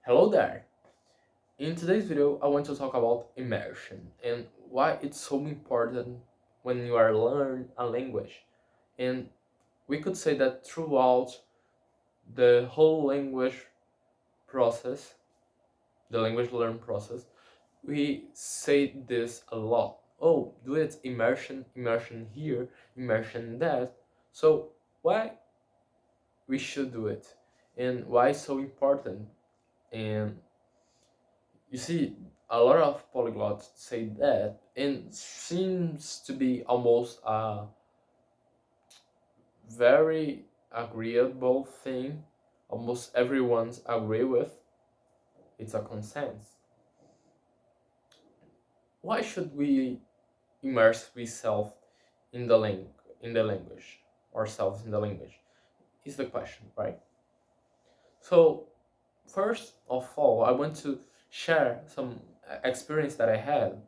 Hello there! In today's video, I want to talk about immersion and why it's so important when you are learning a language. And we could say that throughout the whole language process, the language learn process, we say this a lot. Oh, do it immersion here, immersion that. So why we should do it and why it's so important? And you see, a lot of polyglots say that, and seems to be almost a very agreeable thing. Almost everyone's agree with. It's a consensus. Why should we immerse ourselves in the language, ourselves in the language? Is the question, right? So first of all, I want to share some experience that I had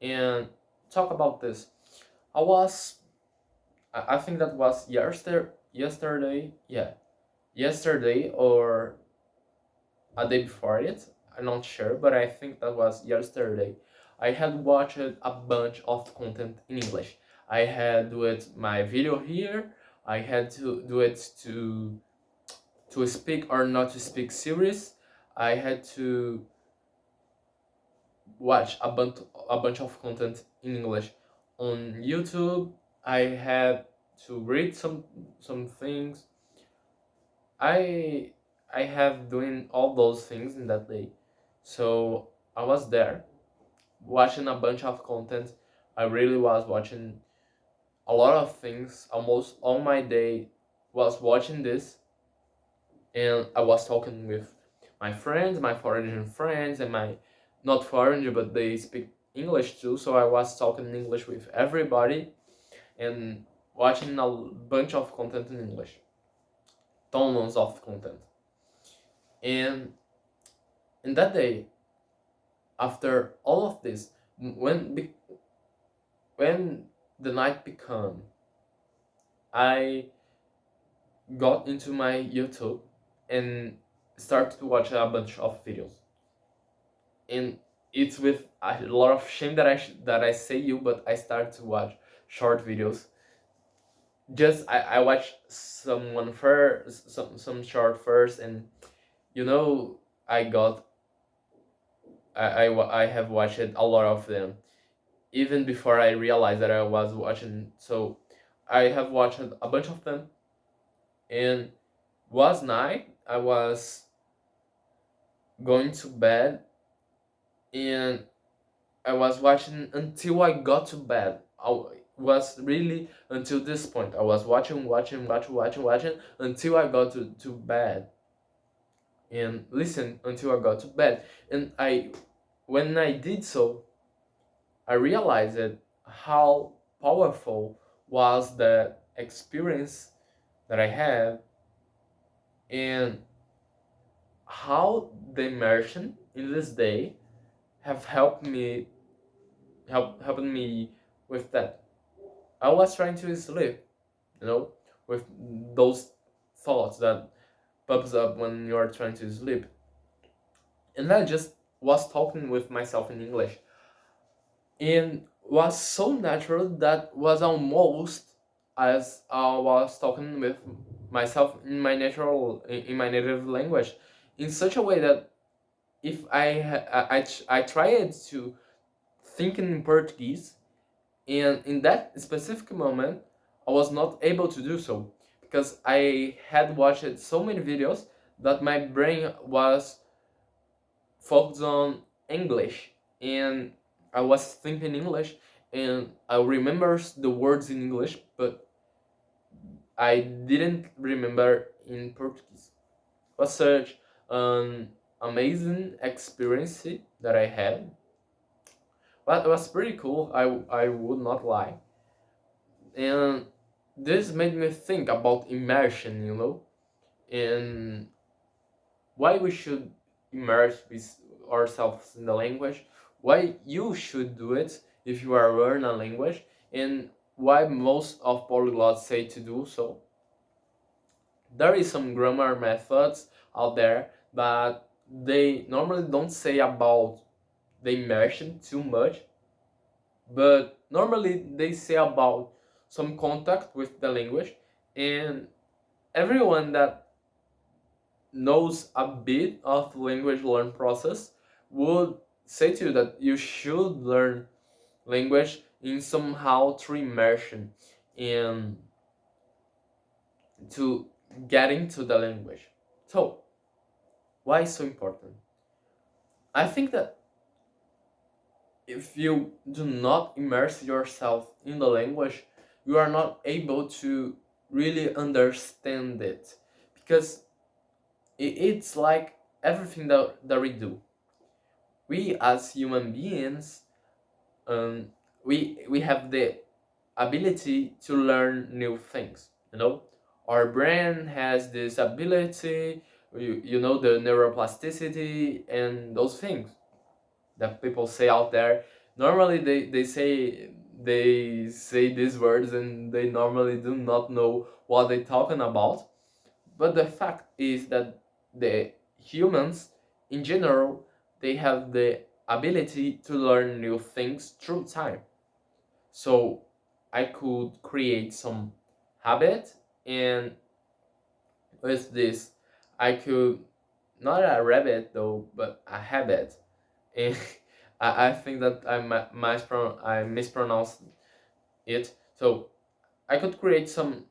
and talk about this. I was I think that was yesterday, yeah, yesterday or a day before it. I'm not sure, but I think that was yesterday. I had watched a bunch of content in English. I had do it my video here. I had to do it to speak or not to speak series. I had to watch a bunch of content in English on YouTube. I had to read some things. I I have doing all those things in that day. So I was there watching a bunch of content. I really was watching a lot of things. Almost all my day was watching this, and I was talking with my friends, my foreign friends, and my not foreign, but they speak English too. So I was talking English with everybody and watching a bunch of content in English, tons of content. And in that day, after all of this, when the night became, I got into my YouTube and started to watch a bunch of videos. And it's with a lot of shame that I say you, but I started to watch short videos. Just I watched someone first, some short first, and you know I got I have watched a lot of them even before I realized that I was watching. So I have watched a bunch of them, and was night. I was going to bed, and I was watching until I got to bed. Was really until this point. I was watching until I got to bed, and listen until I got to bed. And when I did so, I realized how powerful was the experience that I had, and how the immersion in this day have helped me with that. I was trying to sleep, you know, with those thoughts that pops up when you are trying to sleep, and I just was talking with myself in English, and was so natural that was almost as I was talking with myself in my in my native language, in such a way that if I tried to think in Portuguese, and in that specific moment I was not able to do so because I had watched so many videos that my brain was focused on English, and I was thinking English, and I remember the words in English, but I didn't remember in Portuguese. It was such an amazing experience that I had. But it was pretty cool. I would not lie, and this made me think about immersion. And why we should immerse with ourselves in the language, why you should do it if you are learning a language, and why most of polyglots say to do so. There is some grammar methods out there, but they normally don't say about the immersion too much, but normally they say about some contact with the language. And everyone that knows a bit of language learn process would say to you that you should learn language in somehow through immersion and to get into the language. So why is so important? I think that if you do not immerse yourself in the language, you are not able to really understand it, because it's like everything that we do. We as human beings, um, we have the ability to learn new things. Our brain has this ability. The neuroplasticity and those things that people say out there. Normally they say these words and they normally do not know what they're talking about. But the fact is that the humans in general, they have the ability to learn new things through time. So I could create some habit, and with this I could, not a rabbit though, but a habit. And I think that I mispronounced it. So I could create some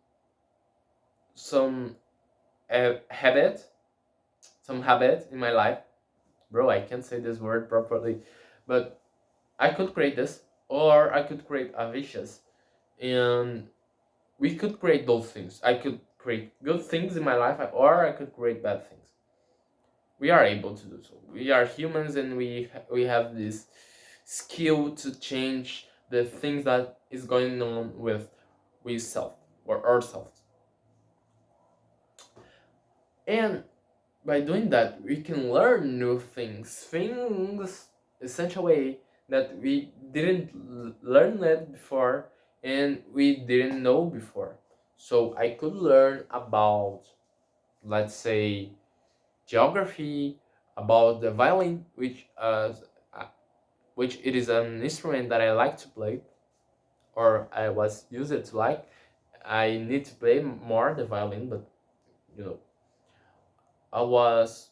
habit, some habit in my life. Bro, I can't say this word properly, but I could create this, or I could create a vicious, and we could create those things. I could create good things in my life, or I could create bad things. We are able to do so. We are humans, and we have this skill to change the things that is going on with self or ourselves. And by doing that, we can learn new things in such a way that we didn't learn it before, and we didn't know before. So I could learn about, let's say, geography, about the violin, which it is an instrument that I like to play, or I was used to like. I need to play more the violin, but you know, I was.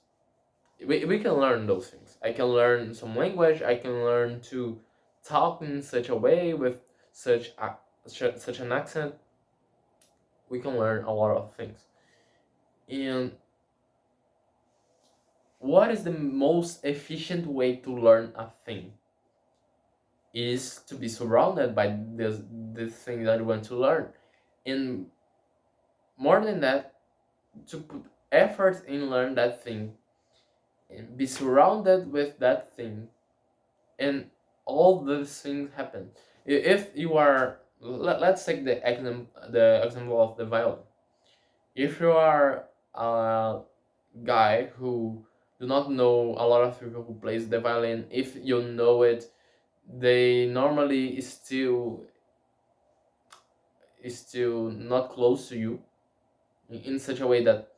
We can learn those things. I can learn some language. I can learn to talk in such a way with such an accent. We can learn a lot of things. And what is the most efficient way to learn a thing? Is to be surrounded by this thing that you want to learn, and more than that, to put effort in learn that thing and be surrounded with that thing, and all these things happen. If you are, let's take the example of the violin. If you are a guy who do not know a lot of people who plays the violin, if you know it, they normally is still not close to you, in such a way that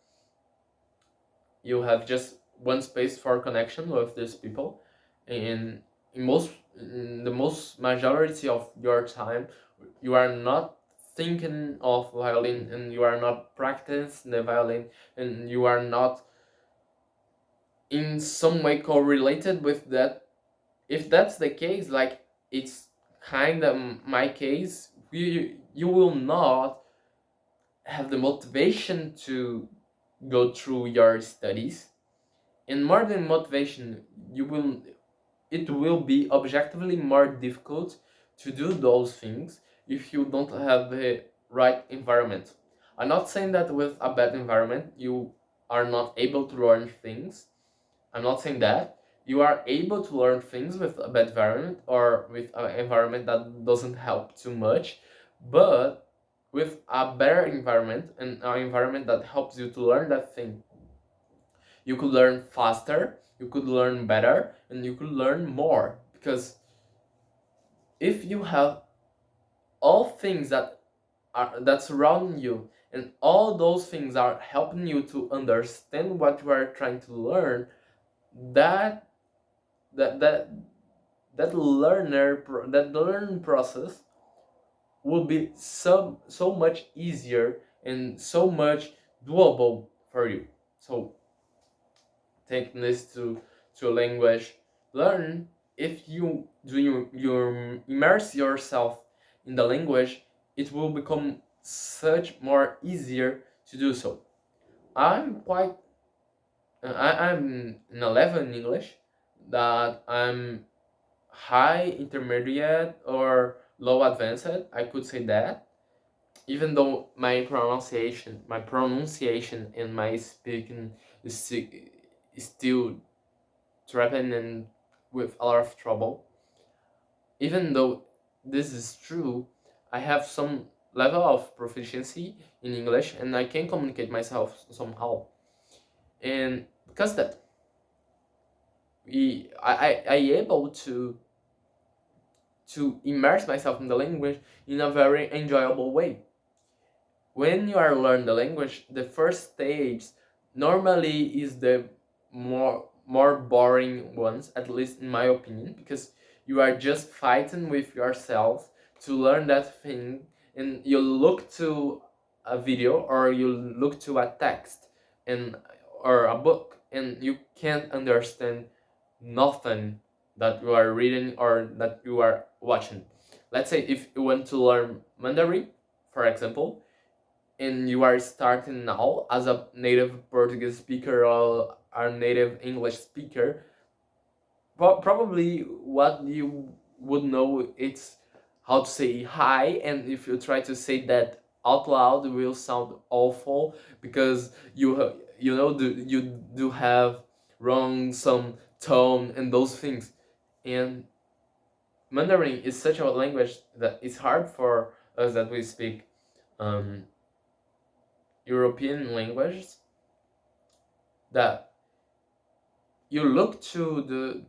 you have just one space for connection with these people. And in the most majority of your time, you are not thinking of violin, and you are not practicing the violin, and you are not in some way correlated with that. If that's the case, like, it's kind of my case, you will not have the motivation to go through your studies. And more than motivation, you will it will be objectively more difficult to do those things if you don't have the right environment. I'm not saying that with a bad environment you are not able to learn things. I'm not saying that. You are able to learn things with a bad environment, or with an environment that doesn't help too much. But with a better environment, and an environment that helps you to learn that thing, you could learn faster, you could learn better, and you could learn more. Because if you have all things that surround you, and all those things are helping you to understand what you are trying to learn, that that that that learning process will be so much easier and so much doable for you. So taking this to a language learn, if you immerse yourself in the language, it will become such more easier to do so. I'm quite I'm in a level in English that I'm high intermediate or low advanced, I could say that, even though my pronunciation and my speaking is still trapping and with a lot of trouble. Even though this is true, I have some level of proficiency in English and I can communicate myself somehow. And because that I able to immerse myself in the language in a very enjoyable way. When you are learning the language, the first stage normally is the more boring ones, at least in my opinion, because you are just fighting with yourself to learn that thing, and you look to a video or you look to a text and or a book, and you can't understand nothing that you are reading or that you are watching. Let's say if you want to learn Mandarin, for example, and you are starting now as a native Portuguese speaker or a native English speaker, probably what you would know it's how to say hi, and if you try to say that out loud, it will sound awful because you do have wrong some tone and those things. And Mandarin is such a language that it's hard for us that we speak um, European languages, that you look to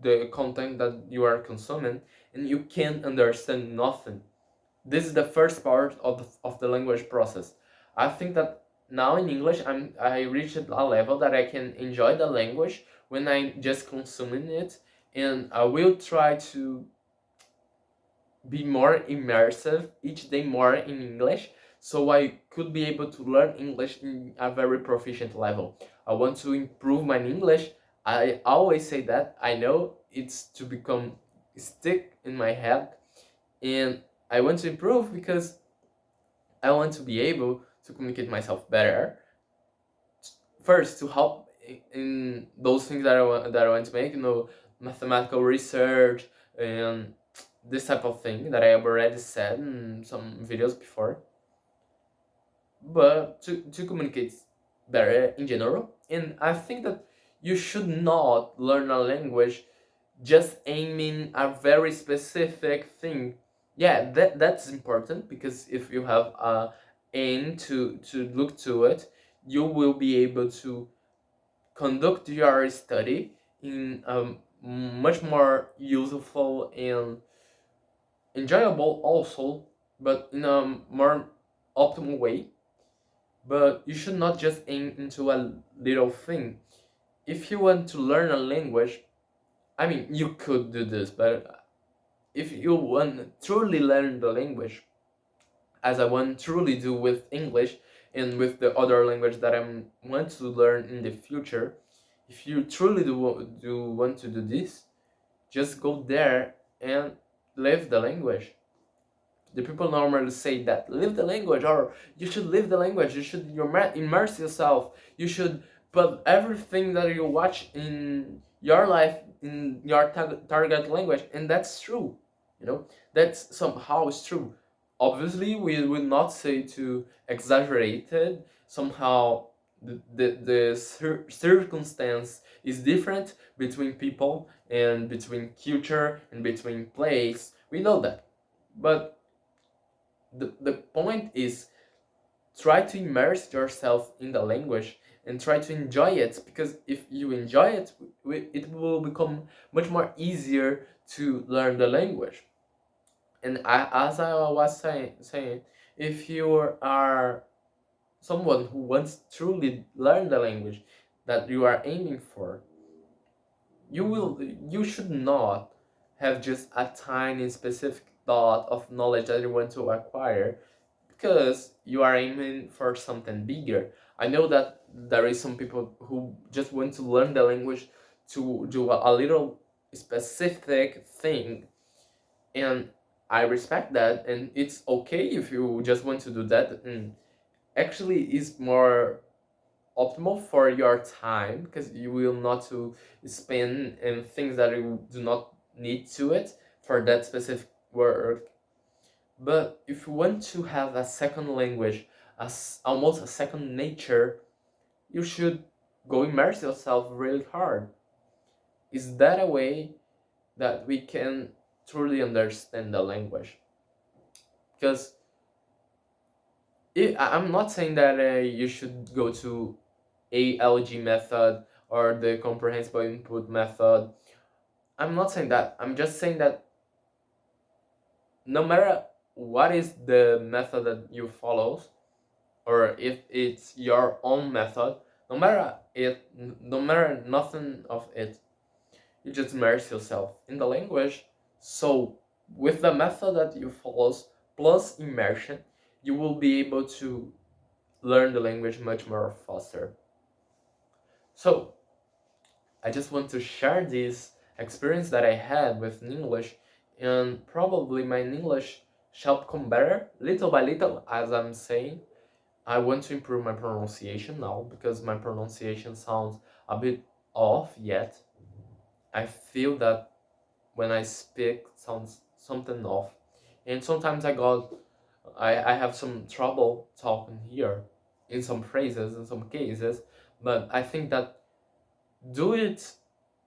the content that you are consuming and you can't understand nothing. This is the first part of the language process. I think that now in English I reached a level that I can enjoy the language when I'm just consuming it, and I will try to be more immersive each day more in English, so I could be able to learn English in a very proficient level. I want to improve my English. I always say that. I know it's to become stick in my head, and I want to improve because I want to be able to communicate myself better. First, to help in those things that I want to make, mathematical research and this type of thing that I have already said in some videos before, but to communicate better in general. And I think that you should not learn a language just aiming a very specific thing. Yeah, that's important, because if you have a aim to look to it, you will be able to conduct your study in a much more useful and enjoyable also, but in a more optimal way. But you should not just aim into a little thing. If you want to learn a language, I mean, you could do this, but if you want to truly learn the language, as I want to truly do with English and with the other language that I want to learn in the future, if you truly do want to do this, just go there and live the language. The people normally say that live the language, or you should live the language, you should immerse yourself, you should put everything that you watch in your life in your target language. And that's true, you know, that's somehow is true. Obviously we will not say to exaggerate it. Somehow the circumstance is different between people and between culture and between place, we know that. But the point is, try to immerse yourself in the language and try to enjoy it, because if you enjoy it, it will become much more easier to learn the language. And as I was saying, if you are someone who wants to truly learn the language that you are aiming for, you should not have just a tiny specific thought of knowledge that you want to acquire, because you are aiming for something bigger. I know that there is some people who just want to learn the language to do a little specific thing, and I respect that, and it's okay if you just want to do that. And actually is more optimal for your time, because you will not to spend in things that you do not need to it for that specific work. But if you want to have a second language, as almost a second nature, you should go immerse yourself really hard. Is that a way that we can truly understand the language? Because I'm not saying that you should go to ALG method or the comprehensible input method. I'm not saying that. I'm just saying that no matter what is the method that you follow, or if it's your own method, no matter nothing of it, you just immerse yourself in the language. So with the method that you follow plus immersion, you will be able to learn the language much more faster. So I just want to share this experience that I had with English, and probably my English shall become better little by little as I'm saying. I want to improve my pronunciation now, because my pronunciation sounds a bit off yet. I feel that when I speak sounds something off, and sometimes I have some trouble talking here in some phrases in some cases, but I think that do it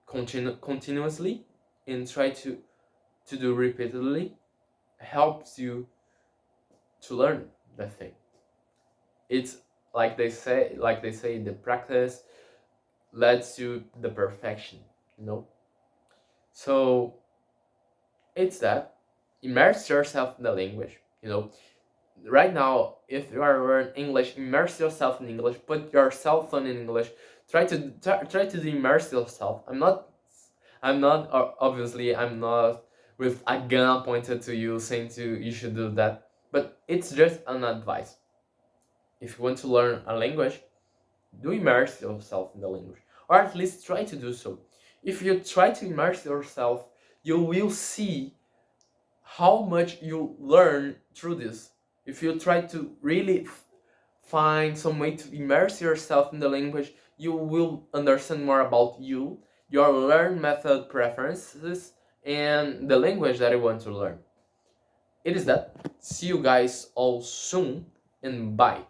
continuously and try to do repeatedly helps you to learn the thing. It's like they say the practice leads to the perfection, you know. So it's that, immerse yourself in the language, you know. Right now, if you are learning English, immerse yourself in English, put your cell phone in English, try to immerse yourself. I'm not obviously I'm not with a gun pointed to you saying to you should do that, but it's just an advice. If you want to learn a language, do immerse yourself in the language, or at least try to do so. If you try to immerse yourself, you will see how much you learn through this. If you try to really find some way to immerse yourself in the language, you will understand more about you, your learn method preferences, and the language that you want to learn. It is that. See you guys all soon, and bye.